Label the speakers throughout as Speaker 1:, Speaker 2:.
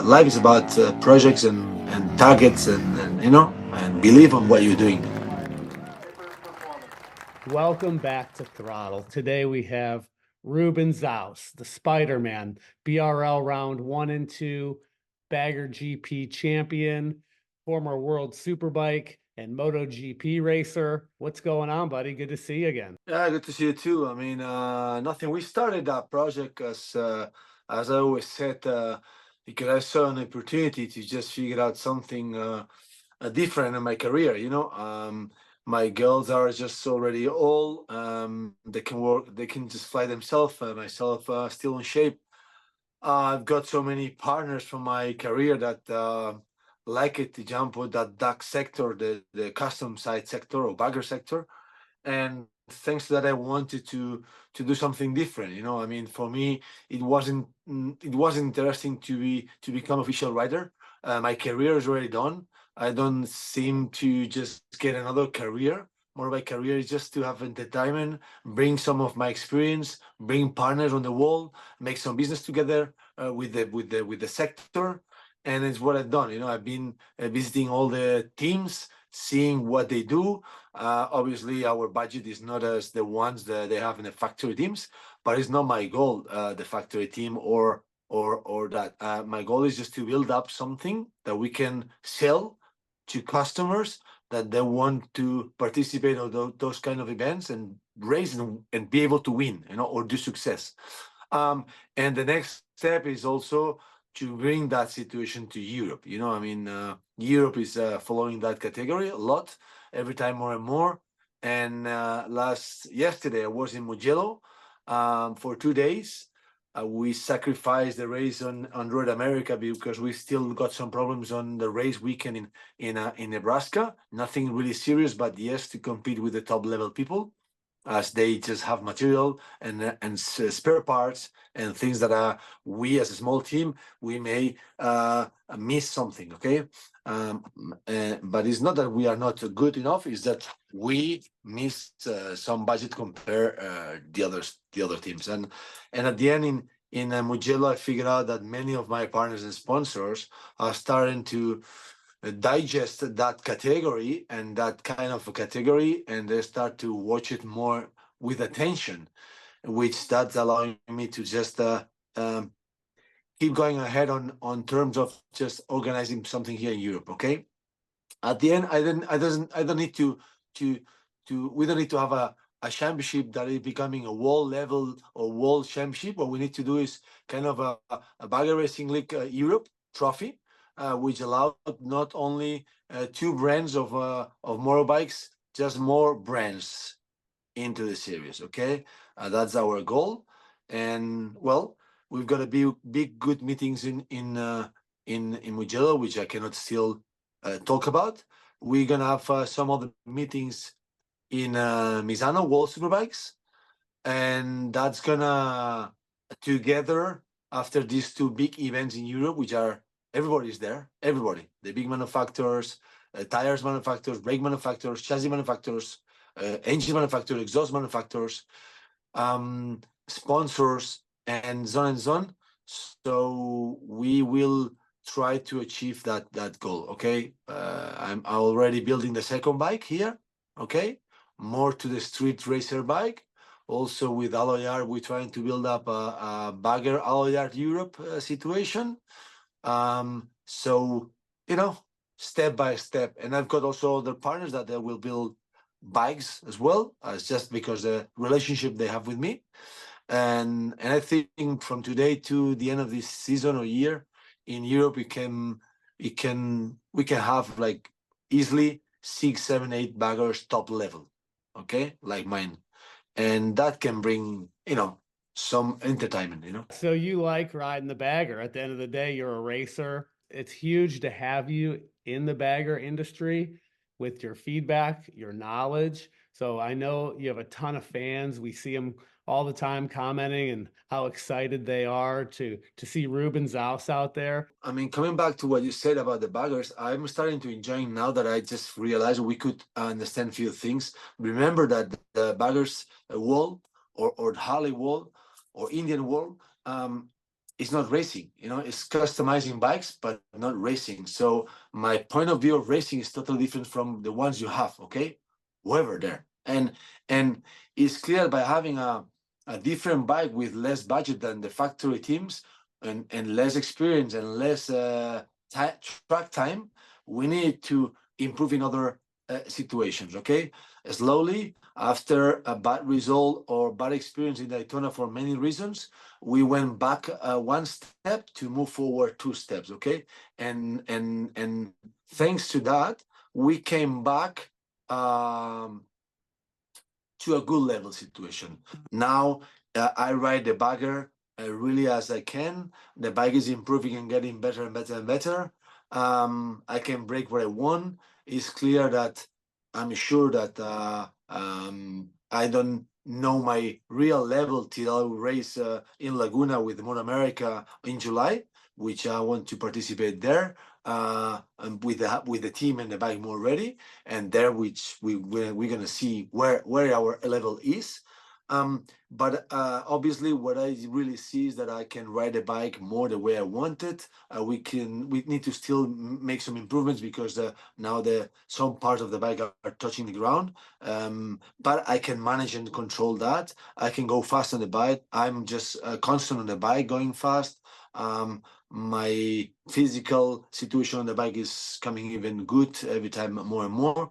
Speaker 1: Life is about projects and targets and believe on what you're doing.
Speaker 2: Welcome back to Throttle. Today we have Ruben Xaus, the Spider-Man, BRL round 1 and 2, Bagger GP champion, former World Superbike and MotoGP racer. What's going on, buddy? Good to see you again.
Speaker 1: Yeah, good to see you too. I mean, nothing. We started that project as I always said, because I saw an opportunity to just figure out something different in my career. My girls are just already old. They can work. They can just fly themselves. Myself, still in shape. I've got so many partners from my career that like it to jump with that dark sector, the custom side sector or bagger sector, and thanks to that I wanted to do something different. I mean, for me it wasn't interesting to become official rider. My career is already done. I don't seem to just get another career. More of my career is just to have entertainment, bring some of my experience, bring partners on the wall, make some business together with the sector. And it's what I've done. I've been visiting all the teams, seeing what they do. Obviously, our budget is not as the ones that they have in the factory teams, but it's not my goal, the factory team or that. My goal is just to build up something that we can sell to customers that they want to participate in those kind of events and race and be able to win, or do success. And the next step is also to bring that situation to Europe. I mean, Europe is following that category a lot, every time more and more. And yesterday, I was in Mugello for 2 days. We sacrificed the race on Road America because we still got some problems on the race weekend in Nebraska. Nothing really serious, but yes, to compete with the top level people, as they just have material and spare parts and things that we as a small team we may miss something. Okay, but it's not that we are not good enough. It's that we missed some budget compare the other teams, and at the end in Mugello, I figured out that many of my partners and sponsors are starting to digest that category and that kind of a category, and they start to watch it more with attention, which that's allowing me to just um, keep going ahead on terms of just organizing something here in Europe. Okay, at the end, I don't need to we don't need to have a championship that is becoming a world level or world championship. What we need to do is kind of a bagger racing league Europe trophy, which allowed not only two brands of motorbikes, just more brands into the series. Okay, that's our goal. And well, we've got a big good meetings in Mugello, which I cannot still talk about. We're gonna have some other meetings in Misano World Superbikes, and that's gonna together after these two big events in Europe, which are everybody's there, everybody, the big manufacturers, tires manufacturers, brake manufacturers, chassis manufacturers, engine manufacturers, exhaust manufacturers, sponsors, and so on and so on. So we will try to achieve that goal. Okay, I'm already building the second bike here. Okay, more to the street racer bike. Also with alloy art, we're trying to build up a bagger alloy art Europe situation. So step by step, and I've got also other partners that they will build bikes as well, as just because the relationship they have with me. And I think from today to the end of this season or year in Europe, we can have like easily 6, 7, 8 baggers top level, okay, like mine, and that can bring some entertainment.
Speaker 2: So you like riding the bagger. At the end of the day, you're a racer. It's huge to have you in the bagger industry with your feedback, your knowledge. So I know you have a ton of fans. We see them all the time commenting and how excited they are to see Ruben Xaus out there.
Speaker 1: I mean, coming back to what you said about the baggers, I'm starting to enjoy now that I just realized we could understand a few things. Remember that the baggers wall or Harley wall or Indian wall, it's not racing, you know, it's customizing bikes, but not racing. So my point of view of racing is totally different from the ones you have, okay? Whoever there. And it's clear by having a different bike with less budget than the factory teams and less experience and less track time, we need to improve in other situations, okay? Slowly, after a bad result or bad experience in Daytona for many reasons, we went back one step to move forward two steps, okay? And thanks to that, we came back to a good level situation. Now I ride the bagger really as I can. The bike is improving and getting better and better and better. I can break what I want. It's clear that I'm sure that I don't know my real level till I will race in Laguna with Motor America in July, which I want to participate there and with the team and the bike more ready, and there which we're gonna see where our level is. But obviously, what I really see is that I can ride the bike more the way I want it. We need to still make some improvements because now some parts of the bike are touching the ground. But I can manage and control that. I can go fast on the bike. I'm just constant on the bike, going fast. My physical situation on the bike is coming even good every time, more and more.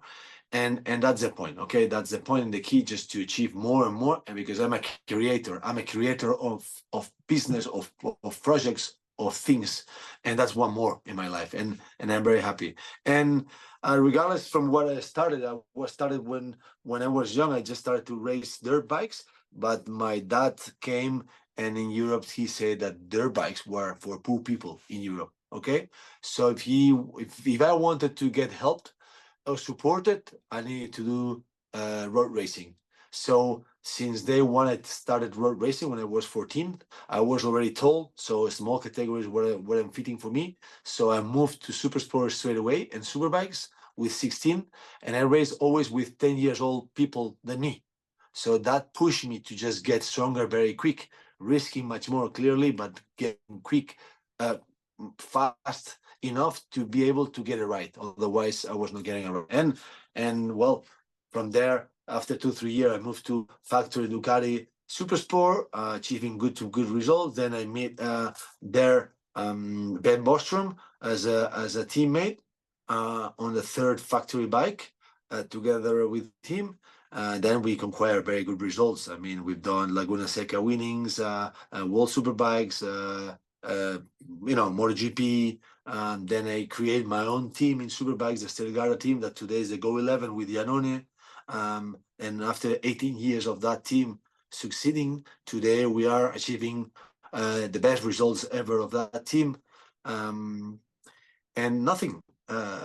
Speaker 1: And that's the point, okay? That's the point and the key, just to achieve more and more. And because I'm a creator of business, of projects, of things, and that's one more in my life, and I'm very happy. And regardless from what I started when I was young. I just started to race dirt bikes, but my dad came, and in Europe he said that dirt bikes were for poor people in Europe, okay? So if I wanted to get helped or supported, I needed to do road racing. So since day one, I started road racing when I was 14. I was already tall, so small categories were fitting for me. So I moved to super sport straight away and superbikes with 16, and I raced always with 10 years old people than me. So that pushed me to just get stronger very quick, risking much more clearly, but getting quick, fast enough to be able to get it right. Otherwise, I was not getting it right. And well, from there, after 2-3 years, I moved to factory Ducati Supersport, achieving good results. Then I met there Ben Bostrom as a teammate on the third factory bike together with him. Then we acquired very good results. I mean, we've done Laguna Seca winnings, World Superbikes, MotoGP. Then I created my own team in Superbikes, the Stelgarda team, that today is the Go 11 with Iannone. And after 18 years of that team succeeding, today we are achieving the best results ever of that team. And nothing.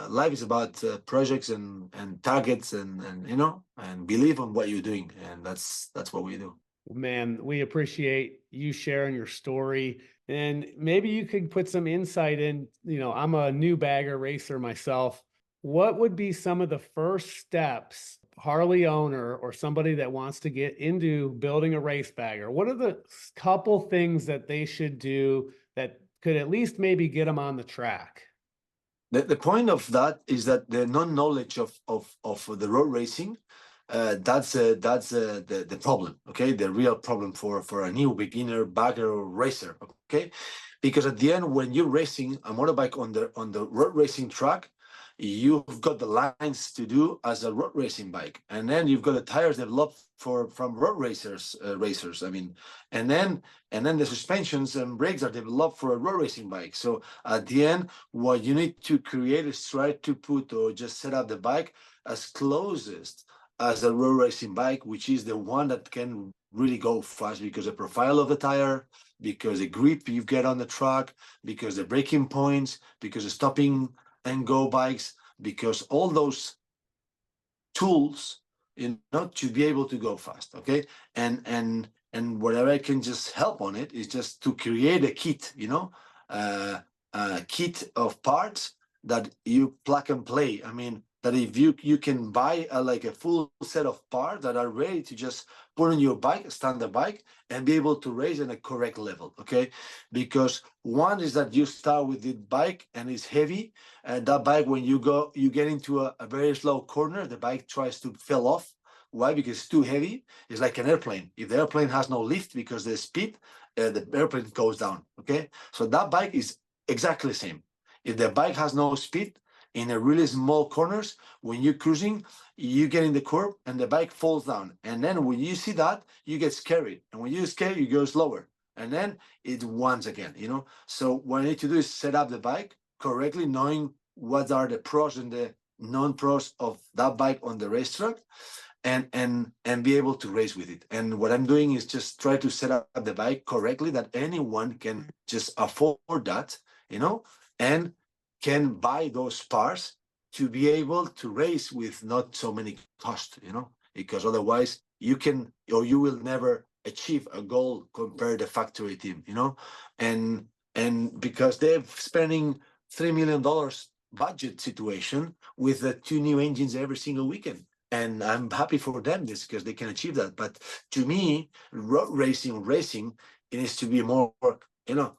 Speaker 1: Life is about projects and targets and believe on what you're doing, and that's what we do.
Speaker 2: Man, we appreciate you sharing your story. And maybe you could put some insight in, I'm a new bagger racer myself. What would be some of the first steps Harley owner or somebody that wants to get into building a race bagger? What are the couple things that they should do that could at least maybe get them on the track?
Speaker 1: The point of that is that the non-knowledge of the road racing, that's the problem, okay? The real problem for a new beginner bagger or racer, okay? Because at the end, when you're racing a motorbike on the road racing track, you've got the lines to do as a road racing bike, and then you've got the tires developed from road racers. I mean, and then the suspensions and brakes are developed for a road racing bike. So at the end, what you need to create is try to put or just set up the bike as closest as a road racing bike, which is the one that can really go fast because the profile of the tire, because the grip you get on the track, because the braking points, because the stopping and go bikes, because all those tools, to be able to go fast, okay? And whatever I can just help on it is just to create a kit, a kit of parts that you plug and play. I mean, that if you can buy like a full set of parts that are ready to just put on your bike, stand the bike, and be able to race in a correct level, okay? Because one is that you start with the bike and it's heavy, and that bike, when you get into a very slow corner, the bike tries to fall off. Why? Because it's too heavy. It's like an airplane. If the airplane has no lift because the speed, the airplane goes down, okay? So that bike is exactly the same. If the bike has no speed, in a really small corners, when you're cruising, you get in the curb and the bike falls down. And then when you see that, you get scared. And when you're scared, you go slower. And then it once again, you know? So what I need to do is set up the bike correctly, knowing what are the pros and the non-pros of that bike on the racetrack, and be able to race with it. And what I'm doing is just try to set up the bike correctly that anyone can just afford that, you know, and can buy those parts to be able to race with not so many costs, you know, because otherwise you can, or you will never achieve a goal compared to factory team, you know, and because they're spending $3 million budget situation with the 2 new engines every single weekend. And I'm happy for them this because they can achieve that. But to me, road racing, it needs to be more, you know,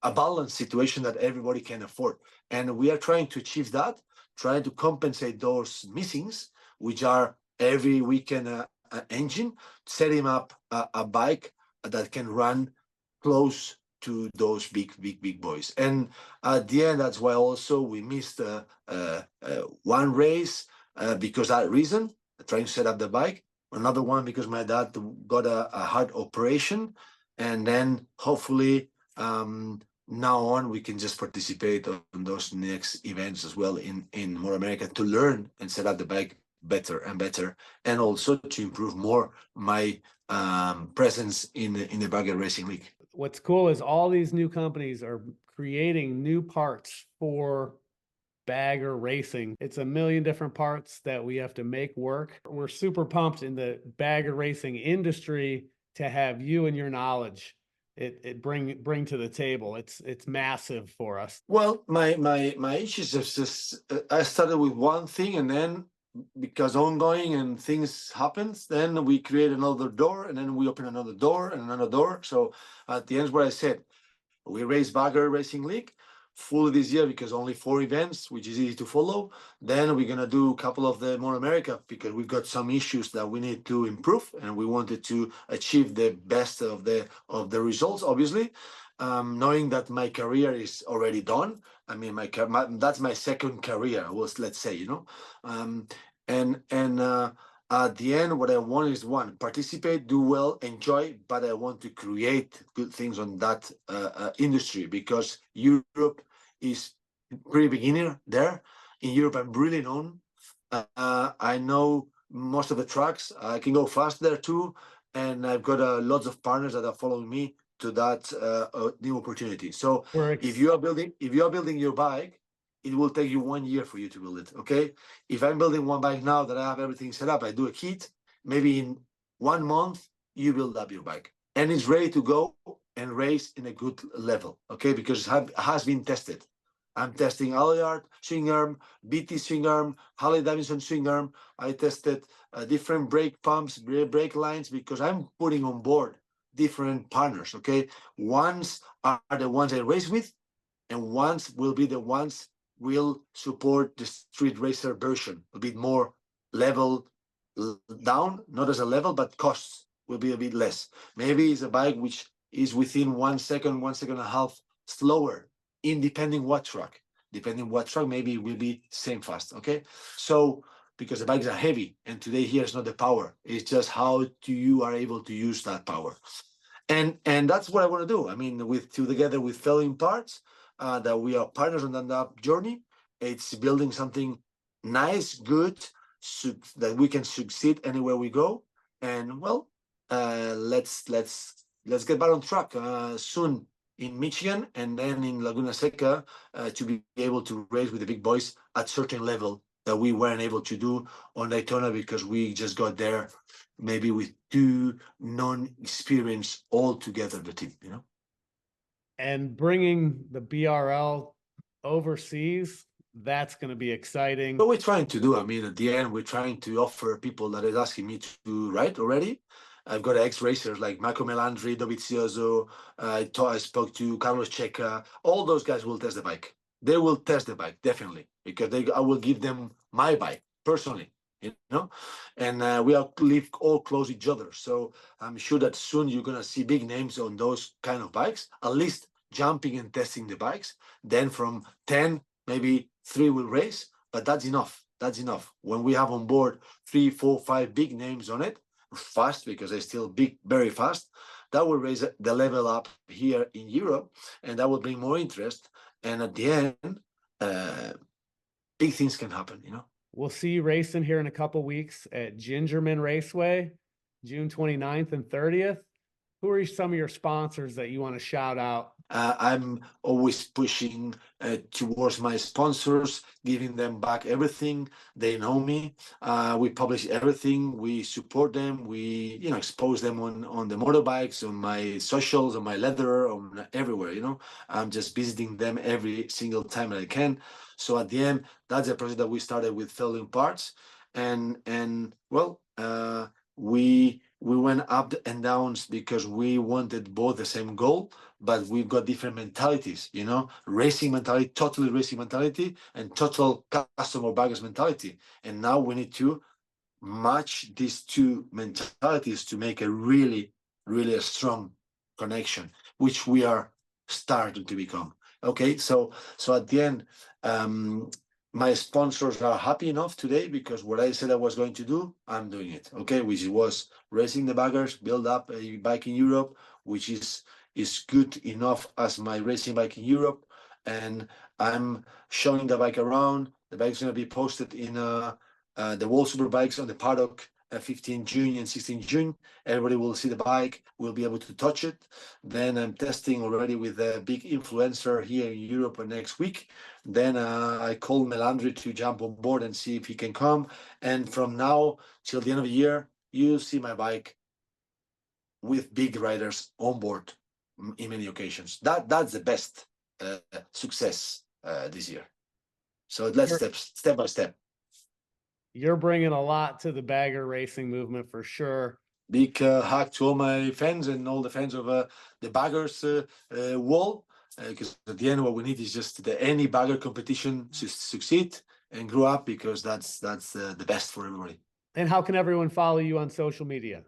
Speaker 1: a balanced situation that everybody can afford. And we are trying to achieve that, trying to compensate those missings, which are every weekend engine, setting up a bike that can run close to those big boys. And at the end, that's why also we missed one race because that reason, trying to set up the bike. Another one because my dad got a heart operation, and then hopefully now on we can just participate on those next events as well in more America to learn and set up the bike better and better, and also to improve more my presence in the Bagger Racing League.
Speaker 2: What's cool is all these new companies are creating new parts for bagger racing. It's a million different parts that we have to make work. We're super pumped in the bagger racing industry to have you and your knowledge it bring to the table. It's massive for us.
Speaker 1: Well, my issues is just I started with one thing, and then because ongoing and things happens, then we create another door, and then we open another door and another door. So at the end, what I said, we race Bagger Racing League full this year because only 4 events, which is easy to follow. Then we're gonna do a couple of the more America because we've got some issues that we need to improve, and we wanted to achieve the best of the results, obviously. Knowing that my career is already done. I mean, that's my second career, let's say, you know. And at the end, what I want is one, participate, do well, enjoy, but I want to create good things on that industry because Europe is pretty beginner there. In Europe, I'm really known. I know most of the tracks. I can go fast there too, and I've got lots of partners that are following me to that new opportunity. So if you are building your bike, it will take you 1 year for you to build it. Okay. If I'm building one bike now that I have everything set up, I do a kit, maybe in 1 month, you build up your bike and it's ready to go and race in a good level. Okay. Because it has been tested. I'm testing Alliard swing arm, BT swing arm, Harley Davidson swing arm. I tested different brake pumps, brake lines, because I'm putting on board different partners. Okay. Ones are the ones I race with, and ones will be the ones will support the street racer version, a bit more level down, not as a level, but costs will be a bit less. Maybe it's a bike which is within 1 second, 1.5 seconds slower, depending what track. Depending what track, maybe it will be same fast. Okay, so because the bikes are heavy, and today here is not the power; it's just how you are able to use that power, and that's what I want to do. I mean, together with Felling Parts, that we are partners on that journey. It's building something nice, good, that we can succeed anywhere we go. And well, let's get back on track soon in Michigan, and then in Laguna Seca to be able to race with the big boys at certain level that we weren't able to do on Daytona because we just got there maybe with 2 non-experienced all together the team, you know.
Speaker 2: And bringing the BRL overseas, That's going to be exciting.
Speaker 1: What we're trying to do, I mean, at the end, we're trying to offer people that is asking me to write already. I've got ex-racers like Marco Melandri, Dovizioso. I spoke to Carlos Checa. All those guys will test the bike. They will test the bike, definitely, because I will give them my bike personally, you know? And we all live all close each other. So I'm sure that soon you're going to see big names on those kind of bikes, at least jumping and testing the bikes. Then from 10, maybe 3 will race, but that's enough. That's enough. When we have on board 3, 4, 5 big names on it, fast, because they're still big, very fast, that will raise the level up here in Europe, and that will bring more interest. And at the end, big things can happen, you know.
Speaker 2: We'll see you racing here in a couple weeks at Gingerman Raceway, June 29th and 30th. Who are some of your sponsors that you want to shout out?
Speaker 1: I'm always pushing towards my sponsors, giving them back everything. They know me. We publish everything. We support them. We, expose them on the motorbikes, on my socials, on my leather, on everywhere. I'm just visiting them every single time that I can. So at the end, that's a project that we started with Felling Parts, and well, we went up and downs because we wanted both the same goal, but we've got different mentalities, racing mentality, totally racing mentality, and total customer baggers mentality. And now we need to match these two mentalities to make a really, really a strong connection, which we are starting to become. Okay, so at the end, my sponsors are happy enough today because what I said I was going to do, I'm doing it. Okay, which was racing the baggers, build up a bike in Europe, which is good enough as my racing bike in Europe, and I'm showing the bike around. The bike's going to be posted in the World Superbikes on the paddock 15 June and 16 June. Everybody will see the bike, will be able to touch it. Then I'm testing already with a big influencer here in Europe next week. Then I called Melandri to jump on board and see if he can come. And from now till the end of the year, you'll see my bike with big riders on board in many occasions. That's the best success this year. So let's step by step.
Speaker 2: You're bringing a lot to the bagger racing movement for sure.
Speaker 1: Big hug to all my fans and all the fans of the baggers wall, because at the end what we need is just any bagger competition to succeed and grow up, because that's the best for everybody.
Speaker 2: And how can everyone follow you on social media?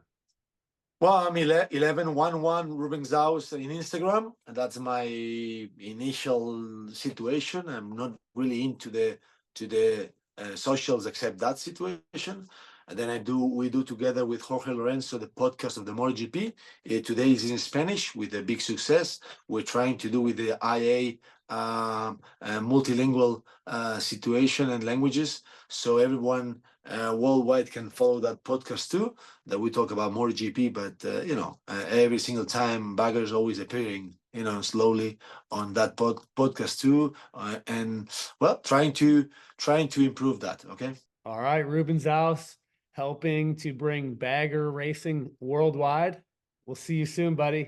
Speaker 1: Well, I'm 1111 Ruben Xaus in Instagram, and that's my initial situation. I'm not really into the socials except that situation. And then we do together with Jorge Lorenzo the podcast of the MotoGP. Today is in Spanish with a big success. We're trying to do with the IA multilingual situation and languages, so everyone worldwide can follow that podcast too. That we talk about MotoGP, but every single time baggers always appearing, slowly on that podcast too, and well, trying to improve that. Okay.
Speaker 2: All right, Ruben Xaus, helping to bring bagger racing worldwide. We'll see you soon, buddy.